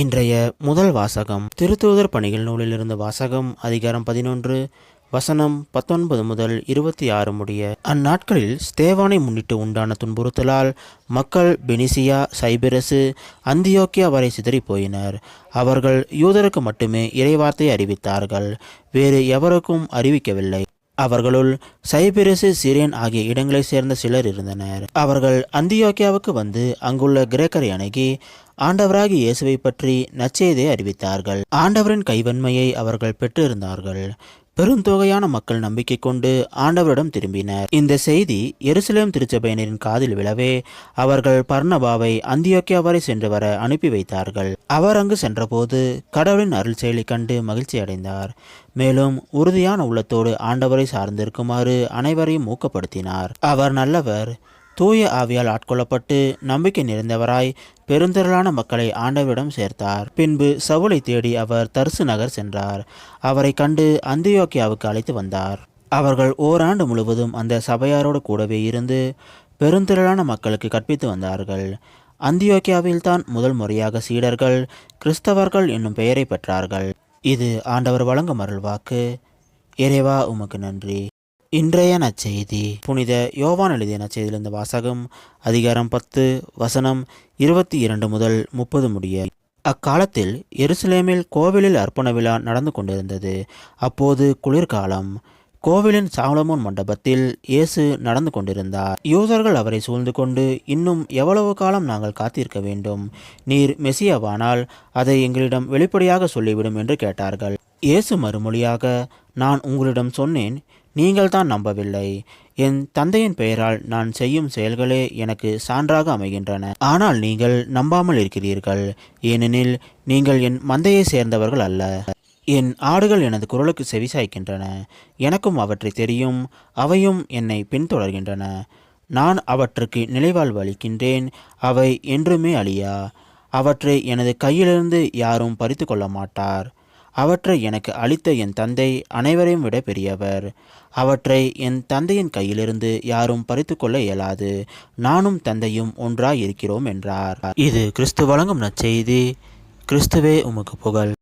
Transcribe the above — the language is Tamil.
இன்றைய முதல் வாசகம் திருத்தூதர் பணிகள் நூலிலிருந்து வாசகம். அதிகாரம் 11 வசனம் 19 முதல் 26 முடிய. அந்நாட்களில் ஸ்தேவானை முன்னிட்டு உண்டான துன்புறுத்தலால் மக்கள் பெனிசியா, சைபிரசு, அந்தியோக்கியா வரை சிதறி போயினர். அவர்கள் யூதருக்கு மட்டுமே இறைவார்த்தை அறிவித்தார்கள், வேறு எவருக்கும் அறிவிக்கவில்லை. அவர்களுள் சைபிரசு, சிரேன் ஆகிய இடங்களைச் சேர்ந்த சிலர் இருந்தனர். அவர்கள் அந்தியோக்கியாவுக்கு வந்து அங்குள்ள கிரேக்கரை அணுகி ஆண்டவராகிய இயேசுவை பற்றி நற்செய்தியை அறிவித்தார்கள். ஆண்டவரின் கைவன்மையை அவர்கள் பெற்றிருந்தார்கள். பெருந்தொகையான மக்கள் நம்பிக்கை கொண்டு ஆண்டவரிடம் திரும்பினர். இந்த செய்தி எருசலேம் திருச்சபையினரின் காதில் விழவே அவர்கள் பர்னபாவை அந்தியோக்கியா வரை சென்று வர அனுப்பி வைத்தார்கள். அவர் அங்கு சென்றபோது கடவுளின் அருள் செயலை கண்டு மகிழ்ச்சி அடைந்தார். மேலும் உறுதியான உள்ளத்தோடு ஆண்டவரை சார்ந்திருக்குமாறு அனைவரையும் ஊக்கப்படுத்தினார். அவர் நல்லவர், தூய ஆவியால் ஆட்கொள்ளப்பட்டு நம்பிக்கை நிறைந்தவராய் பெருந்திரளான மக்களை ஆண்டவரிடம் சேர்த்தார். பின்பு சவுலை தேடி அவர் தர்சு நகர் சென்றார். அவரை கண்டு அந்தியோக்கியாவுக்கு அழைத்து வந்தார். அவர்கள் ஓராண்டு முழுவதும் அந்த சபையாரோடு கூடவே இருந்து பெருந்திரளான மக்களுக்கு கற்பித்து வந்தார்கள். அந்தியோக்கியாவில் தான் முதல் முறையாக சீடர்கள் கிறிஸ்தவர்கள் என்னும் பெயரை பெற்றார்கள். இது ஆண்டவர் வழங்கும் அருள்வாக்கு. இறைவா உமக்கு நன்றி. இன்றைய நற்செய்தி புனித யோவான் எழுதிய நற்செய்தியிலிருந்து வாசகம். அதிகாரம் 10 வசனம் 22 முதல் 30 முடிய. அக்காலத்தில் எருசலேமில் கோவிலில் அர்ப்பண விழா நடந்து கொண்டிருந்தது. அப்போது குளிர்காலம். கோவிலின் சாலமோன் மண்டபத்தில் இயேசு நடந்து கொண்டிருந்தார். யூதர்கள் அவரை சூழ்ந்து கொண்டு, இன்னும் எவ்வளவு காலம் நாங்கள் காத்திருக்க வேண்டும்? நீர் மெசியாவானால் அதை எங்களிடம் வெளிப்படையாக சொல்லிவிடும் என்று கேட்டார்கள். இயேசு மறுமொழியாக, நான் உங்களிடம் சொன்னேன், நீங்கள் தான் நம்பவில்லை. என் தந்தையின் பெயரால் நான் செய்யும் செயல்களே எனக்கு சான்றாக அமைகின்றன. ஆனால் நீங்கள் நம்பாமல் இருக்கிறீர்கள். ஏனெனில் நீங்கள் என் மந்தையை சேர்ந்தவர்கள் அல்ல. என் ஆடுகள் எனது குரலுக்கு செவிசாய்க்கின்றன. எனக்கும் அவற்றை தெரியும், அவையும் என்னை பின்தொடர்கின்றன. நான் அவற்றுக்கு நிலைவாழ்வு அளிக்கின்றேன். அவை என்றுமே அழியா. அவற்றை எனது கையிலிருந்து யாரும் பறித்து கொள்ள மாட்டார். அவற்றை எனக்கு அளித்த என் தந்தை அனைவரையும் விட பெரியவர். அவற்றை என் தந்தையின் கையிலிருந்து யாரும் பறித்து கொள்ள இயலாது. நானும் தந்தையும் ஒன்றாய் இருக்கிறோம் என்றார். இது கிறிஸ்து வழங்கும் நற்செய்தி. கிறிஸ்துவே உமக்கு புகழ்.